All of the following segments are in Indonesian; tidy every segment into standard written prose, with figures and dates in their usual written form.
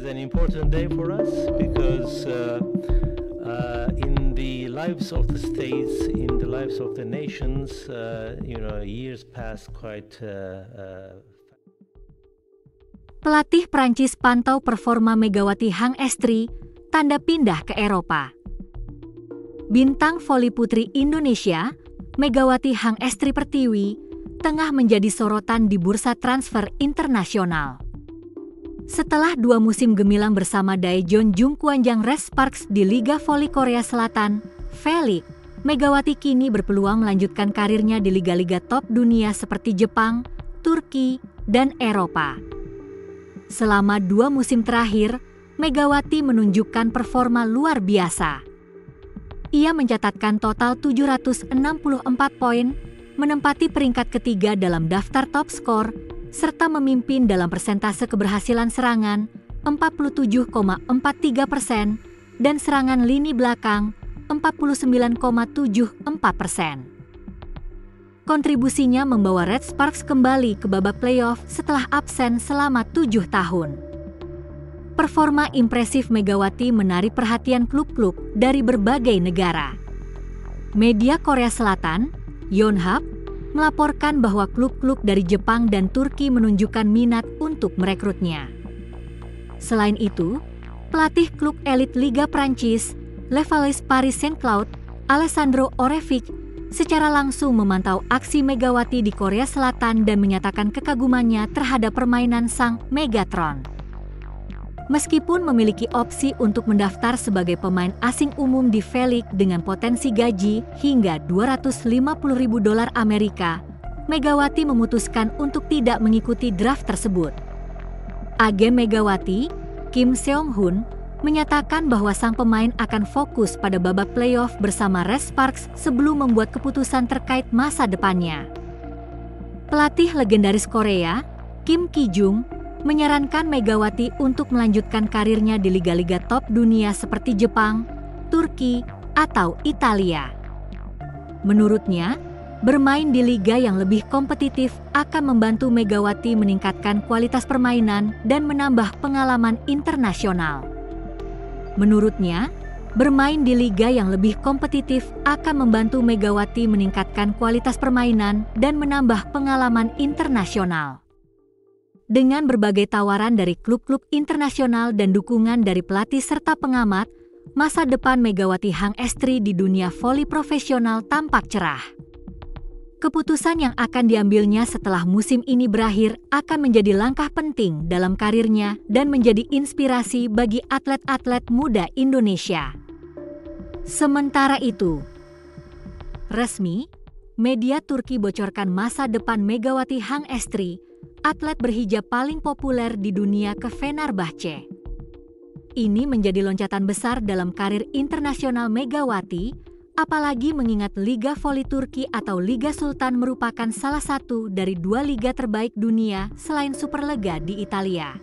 is an important day for us because in the lives of the states, in the lives of the nations, years pass quite. Pelatih Prancis pantau performa Megawati Hangestri, tanda pindah ke Eropa. Bintang voli putri Indonesia, Megawati Hangestri Pertiwi, tengah menjadi sorotan di bursa transfer internasional. Setelah 2 musim gemilang bersama Daejeon Jungkwanjang Red Sparks di Liga Voli Korea Selatan, V-League, Megawati kini berpeluang melanjutkan karirnya di liga-liga top dunia seperti Jepang, Turki, dan Eropa. Selama 2 musim terakhir, Megawati menunjukkan performa luar biasa. Ia mencatatkan total 764 poin, menempati peringkat ketiga dalam daftar top skor, serta memimpin dalam persentase keberhasilan serangan 47,43% dan serangan lini belakang 49,74%. Kontribusinya membawa Red Sparks kembali ke babak playoff setelah absen selama 7 tahun. Performa impresif Megawati menarik perhatian klub-klub dari berbagai negara. Media Korea Selatan, Yonhap, melaporkan bahwa klub-klub dari Jepang dan Turki menunjukkan minat untuk merekrutnya. Selain itu, pelatih klub elit Liga Prancis, Le Valais Paris Saint-Cloud, Alessandro Orefic, secara langsung memantau aksi Megawati di Korea Selatan dan menyatakan kekagumannya terhadap permainan sang Megatron. Meskipun memiliki opsi untuk mendaftar sebagai pemain asing umum di V-League dengan potensi gaji hingga $250.000 Amerika, Megawati memutuskan untuk tidak mengikuti draft tersebut. Agen Megawati, Kim Seong-hun, menyatakan bahwa sang pemain akan fokus pada babak playoff bersama Red Sparks sebelum membuat keputusan terkait masa depannya. Pelatih legendaris Korea, Kim Ki-jung, menyarankan Megawati untuk melanjutkan karirnya di liga-liga top dunia seperti Jepang, Turki, atau Italia. Menurutnya, bermain di liga yang lebih kompetitif akan membantu Megawati meningkatkan kualitas permainan dan menambah pengalaman internasional. Menurutnya, bermain di liga yang lebih kompetitif akan membantu Megawati meningkatkan kualitas permainan dan menambah pengalaman internasional. Dengan berbagai tawaran dari klub-klub internasional dan dukungan dari pelatih serta pengamat, masa depan Megawati Hangestri di dunia voli profesional tampak cerah. Keputusan yang akan diambilnya setelah musim ini berakhir akan menjadi langkah penting dalam karirnya dan menjadi inspirasi bagi atlet-atlet muda Indonesia. Sementara itu, resmi, media Turki bocorkan masa depan Megawati Hangestri, atlet berhijab paling populer di dunia, ke Fenerbahce. Ini menjadi loncatan besar dalam karir internasional Megawati, apalagi mengingat Liga Voli Turki atau Liga Sultan merupakan salah satu dari 2 liga terbaik dunia selain Superlega di Italia.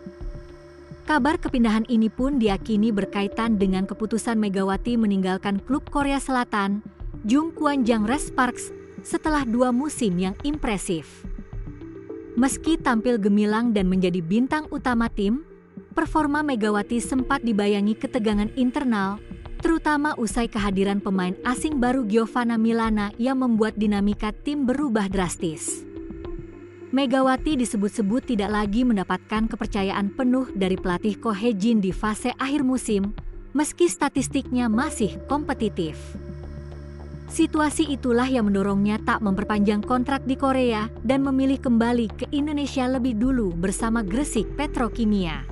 Kabar kepindahan ini pun diyakini berkaitan dengan keputusan Megawati meninggalkan klub Korea Selatan, Jungkwanjang Red Sparks, setelah 2 musim yang impresif. Meski tampil gemilang dan menjadi bintang utama tim, performa Megawati sempat dibayangi ketegangan internal, terutama usai kehadiran pemain asing baru Giovanna Milana yang membuat dinamika tim berubah drastis. Megawati disebut-sebut tidak lagi mendapatkan kepercayaan penuh dari pelatih Ko Hae-jin di fase akhir musim, meski statistiknya masih kompetitif. Situasi itulah yang mendorongnya tak memperpanjang kontrak di Korea dan memilih kembali ke Indonesia lebih dulu bersama Gresik Petrokimia.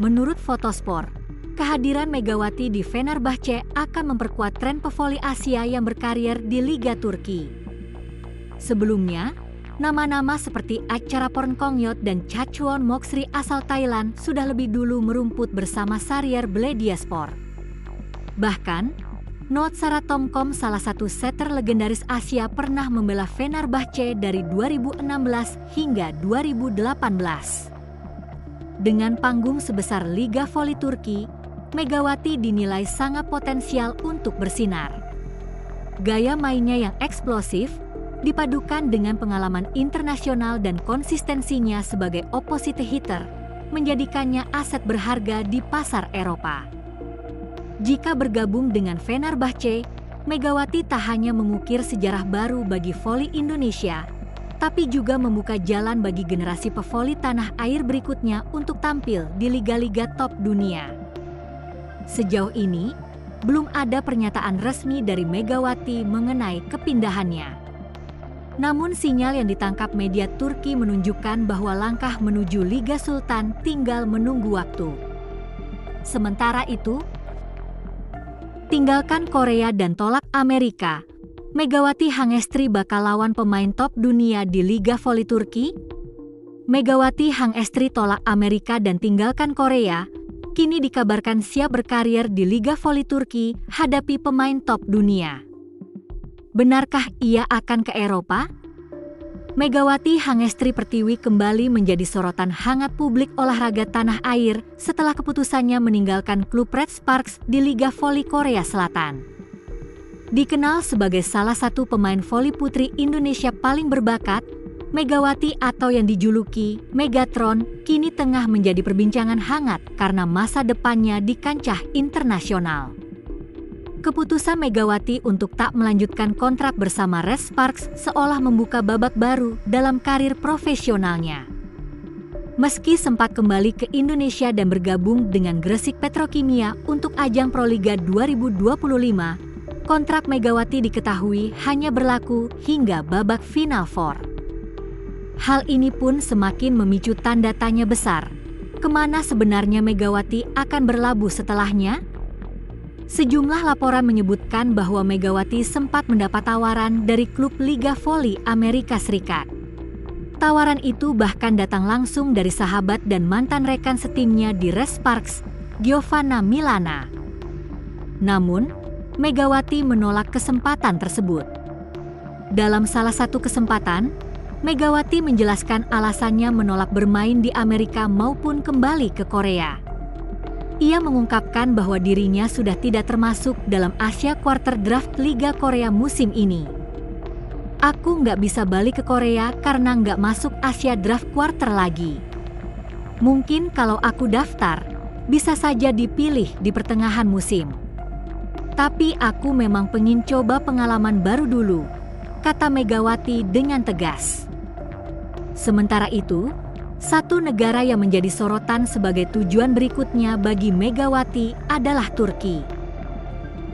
Menurut Fotosport, kehadiran Megawati di Fenerbahce akan memperkuat tren pevoli Asia yang berkarir di Liga Turki. Sebelumnya, nama-nama seperti Achara Pornkongyot dan Chachuon Moksri asal Thailand sudah lebih dulu merumput bersama Sarier Belediyespor. Bahkan, Noot Saratomkom, salah satu setter legendaris Asia, pernah membela Fenerbahce dari 2016 hingga 2018. Dengan panggung sebesar Liga Voli Turki, Megawati dinilai sangat potensial untuk bersinar. Gaya mainnya yang eksplosif, dipadukan dengan pengalaman internasional dan konsistensinya sebagai opposite hitter, menjadikannya aset berharga di pasar Eropa. Jika bergabung dengan Fenerbahce, Megawati tak hanya mengukir sejarah baru bagi voli Indonesia, tapi juga membuka jalan bagi generasi pevoli tanah air berikutnya untuk tampil di liga-liga top dunia. Sejauh ini, belum ada pernyataan resmi dari Megawati mengenai kepindahannya. Namun sinyal yang ditangkap media Turki menunjukkan bahwa langkah menuju Liga Sultan tinggal menunggu waktu. Sementara itu, tinggalkan Korea dan tolak Amerika, Megawati Hangestri bakal lawan pemain top dunia di Liga Voli Turki? Megawati Hangestri tolak Amerika dan tinggalkan Korea, kini dikabarkan siap berkarir di Liga Voli Turki hadapi pemain top dunia. Benarkah ia akan ke Eropa? Megawati Hangestri Pertiwi kembali menjadi sorotan hangat publik olahraga tanah air setelah keputusannya meninggalkan klub Red Sparks di Liga Voli Korea Selatan. Dikenal sebagai salah satu pemain voli putri Indonesia paling berbakat, Megawati atau yang dijuluki Megatron kini tengah menjadi perbincangan hangat karena masa depannya di kancah internasional. Keputusan Megawati untuk tak melanjutkan kontrak bersama Red Sparks seolah membuka babak baru dalam karir profesionalnya. Meski sempat kembali ke Indonesia dan bergabung dengan Gresik Petrokimia untuk ajang Proliga 2025, kontrak Megawati diketahui hanya berlaku hingga babak Final Four. Hal ini pun semakin memicu tanda tanya besar. Kemana sebenarnya Megawati akan berlabuh setelahnya? Sejumlah laporan menyebutkan bahwa Megawati sempat mendapat tawaran dari klub Liga Voli Amerika Serikat. Tawaran itu bahkan datang langsung dari sahabat dan mantan rekan setimnya di Red Sparks, Giovanna Milana. Namun, Megawati menolak kesempatan tersebut. Dalam salah satu kesempatan, Megawati menjelaskan alasannya menolak bermain di Amerika maupun kembali ke Korea. Ia mengungkapkan bahwa dirinya sudah tidak termasuk dalam Asia Quarter Draft Liga Korea musim ini. Aku nggak bisa balik ke Korea karena nggak masuk Asia Draft Quarter lagi. Mungkin kalau aku daftar, bisa saja dipilih di pertengahan musim. Tapi aku memang pengen coba pengalaman baru dulu, kata Megawati dengan tegas. Sementara itu, satu negara yang menjadi sorotan sebagai tujuan berikutnya bagi Megawati adalah Turki.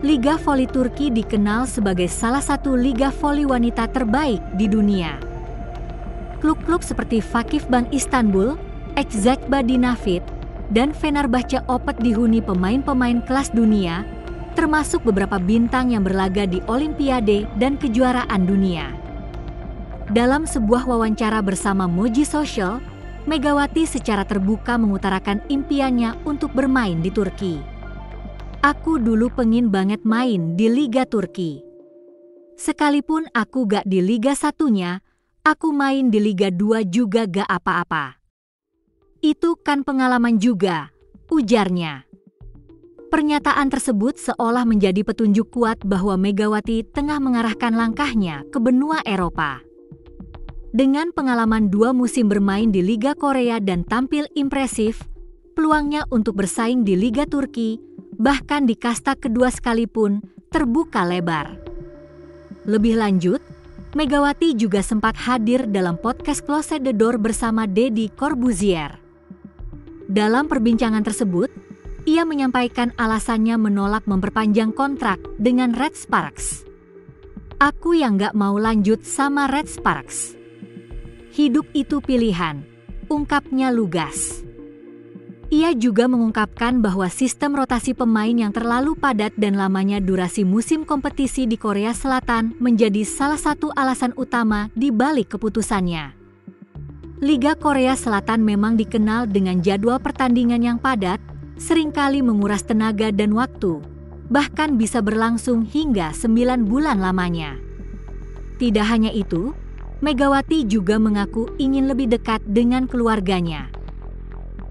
Liga Voli Turki dikenal sebagai salah satu liga voli wanita terbaik di dunia. Klub-klub seperti Vakif Bank Istanbul, Eczacıba Dinafit, dan Fenerbahce Opet dihuni pemain-pemain kelas dunia, termasuk beberapa bintang yang berlaga di Olimpiade dan kejuaraan dunia. Dalam sebuah wawancara bersama Moji Social, Megawati secara terbuka mengutarakan impiannya untuk bermain di Turki. Aku dulu pengen banget main di Liga Turki. Sekalipun aku gak di Liga 1-nya, aku main di Liga 2 juga gak apa-apa. Itu kan pengalaman juga, ujarnya. Pernyataan tersebut seolah menjadi petunjuk kuat bahwa Megawati tengah mengarahkan langkahnya ke benua Eropa. Dengan pengalaman 2 musim bermain di Liga Korea dan tampil impresif, peluangnya untuk bersaing di Liga Turki, bahkan di kasta kedua sekalipun, terbuka lebar. Lebih lanjut, Megawati juga sempat hadir dalam podcast Close the Door bersama Deddy Corbuzier. Dalam perbincangan tersebut, ia menyampaikan alasannya menolak memperpanjang kontrak dengan Red Sparks. Aku yang gak mau lanjut sama Red Sparks. Hidup itu pilihan, ungkapnya lugas. Ia juga mengungkapkan bahwa sistem rotasi pemain yang terlalu padat dan lamanya durasi musim kompetisi di Korea Selatan menjadi salah satu alasan utama di balik keputusannya. Liga Korea Selatan memang dikenal dengan jadwal pertandingan yang padat, seringkali menguras tenaga dan waktu, bahkan bisa berlangsung hingga 9 bulan lamanya. Tidak hanya itu, Megawati juga mengaku ingin lebih dekat dengan keluarganya.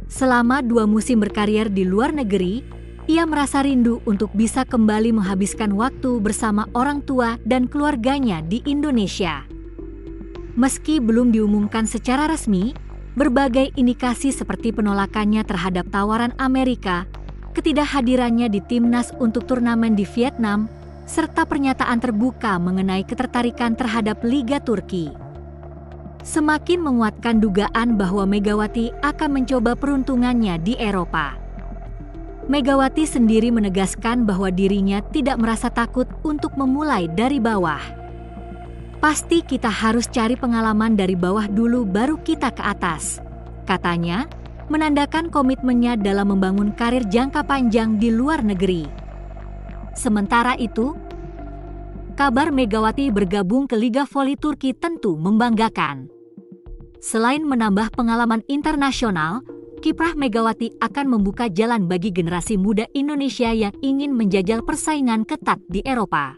Selama 2 musim berkarir di luar negeri, ia merasa rindu untuk bisa kembali menghabiskan waktu bersama orang tua dan keluarganya di Indonesia. Meski belum diumumkan secara resmi, berbagai indikasi seperti penolakannya terhadap tawaran Amerika, ketidakhadirannya di timnas untuk turnamen di Vietnam, serta pernyataan terbuka mengenai ketertarikan terhadap Liga Turki, semakin menguatkan dugaan bahwa Megawati akan mencoba peruntungannya di Eropa. Megawati sendiri menegaskan bahwa dirinya tidak merasa takut untuk memulai dari bawah. "Pasti kita harus cari pengalaman dari bawah dulu baru kita ke atas," katanya, menandakan komitmennya dalam membangun karir jangka panjang di luar negeri. Sementara itu, kabar Megawati bergabung ke Liga Voli Turki tentu membanggakan. Selain menambah pengalaman internasional, kiprah Megawati akan membuka jalan bagi generasi muda Indonesia yang ingin menjajal persaingan ketat di Eropa.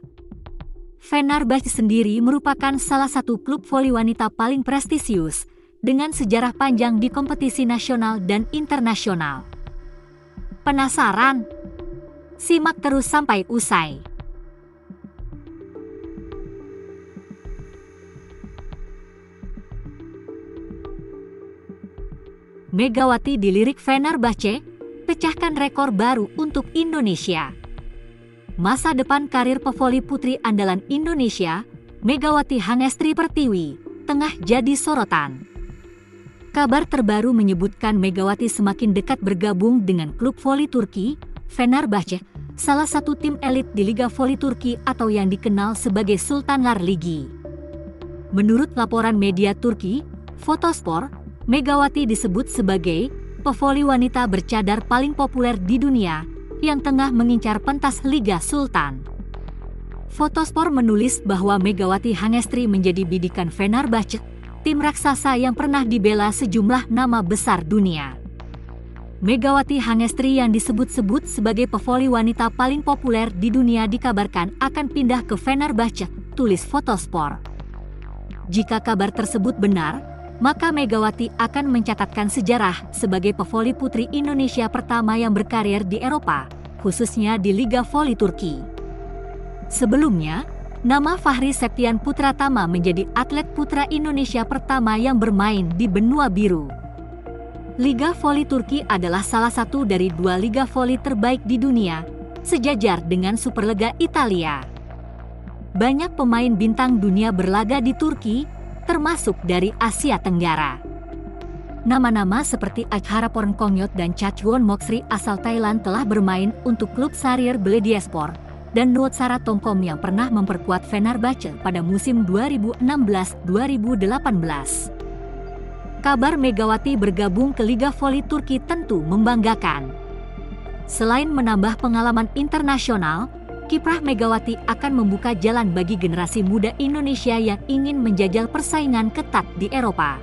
Fenerbahce sendiri merupakan salah satu klub voli wanita paling prestisius dengan sejarah panjang di kompetisi nasional dan internasional. Penasaran? Simak terus sampai usai. Megawati dilirik Fenerbahce, pecahkan rekor baru untuk Indonesia. Masa depan karir pevoli putri andalan Indonesia, Megawati Hangestri Pertiwi, tengah jadi sorotan. Kabar terbaru menyebutkan Megawati semakin dekat bergabung dengan klub voli Turki, Fenerbahce, salah satu tim elit di Liga Voli Turki atau yang dikenal sebagai Sultanlar Ligi. Menurut laporan media Turki, Fotospor, Megawati disebut sebagai pevoli wanita bercadar paling populer di dunia yang tengah mengincar pentas Liga Sultan. Fotospor menulis bahwa Megawati Hangestri menjadi bidikan Fenerbahce, tim raksasa yang pernah dibela sejumlah nama besar dunia. Megawati Hangestri yang disebut-sebut sebagai pevoli wanita paling populer di dunia dikabarkan akan pindah ke Fenerbahce, tulis Fotospor. Jika kabar tersebut benar, maka Megawati akan mencatatkan sejarah sebagai pevoli putri Indonesia pertama yang berkarir di Eropa, khususnya di Liga Voli Turki. Sebelumnya, nama Fahri Septian Putratama menjadi atlet putra Indonesia pertama yang bermain di benua biru. Liga Voli Turki adalah salah satu dari dua liga voli terbaik di dunia, sejajar dengan Superliga Italia. Banyak pemain bintang dunia berlaga di Turki, termasuk dari Asia Tenggara. Nama-nama seperti Akhara Pornkongyot dan Chachuon Moksri asal Thailand telah bermain untuk klub Sarir Belediyespor dan Nuotsara Tongkom yang pernah memperkuat Fenerbahce pada musim 2016-2018. Kabar Megawati bergabung ke Liga Voli Turki tentu membanggakan. Selain menambah pengalaman internasional, kiprah Megawati akan membuka jalan bagi generasi muda Indonesia yang ingin menjajal persaingan ketat di Eropa.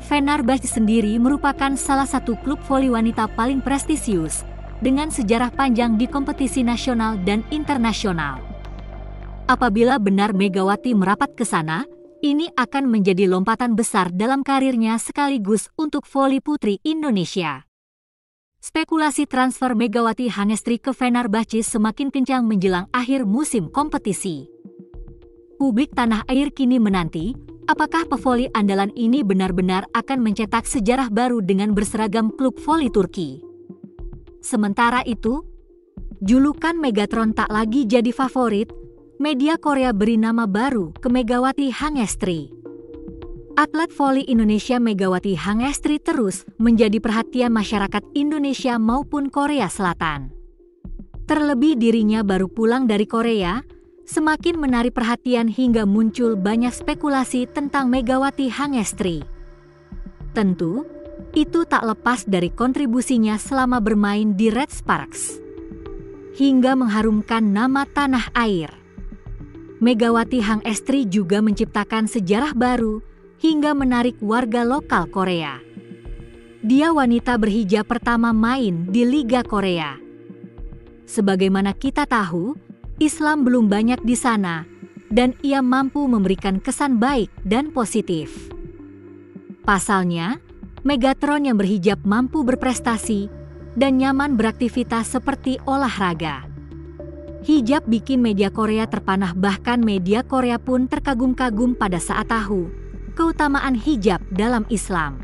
Fenerbahce sendiri merupakan salah satu klub voli wanita paling prestisius dengan sejarah panjang di kompetisi nasional dan internasional. Apabila benar Megawati merapat ke sana, ini akan menjadi lompatan besar dalam karirnya sekaligus untuk voli putri Indonesia. Spekulasi transfer Megawati Hangestri ke Fenerbahce semakin kencang menjelang akhir musim kompetisi. Publik tanah air kini menanti, apakah pevoli andalan ini benar-benar akan mencetak sejarah baru dengan berseragam klub voli Turki. Sementara itu, julukan Megatron tak lagi jadi favorit, media Korea beri nama baru ke Megawati Hangestri. Atlet voli Indonesia Megawati Hangestri terus menjadi perhatian masyarakat Indonesia maupun Korea Selatan. Terlebih dirinya baru pulang dari Korea, semakin menarik perhatian hingga muncul banyak spekulasi tentang Megawati Hangestri. Tentu, itu tak lepas dari kontribusinya selama bermain di Red Sparks, hingga mengharumkan nama tanah air. Megawati Hangestri juga menciptakan sejarah baru hingga menarik warga lokal Korea. Dia wanita berhijab pertama main di Liga Korea. Sebagaimana kita tahu, Islam belum banyak di sana, dan ia mampu memberikan kesan baik dan positif. Pasalnya, Megatron yang berhijab mampu berprestasi dan nyaman beraktivitas seperti olahraga. Hijab bikin media Korea terpanah, bahkan media Korea pun terkagum-kagum pada saat tahu keutamaan hijab dalam Islam.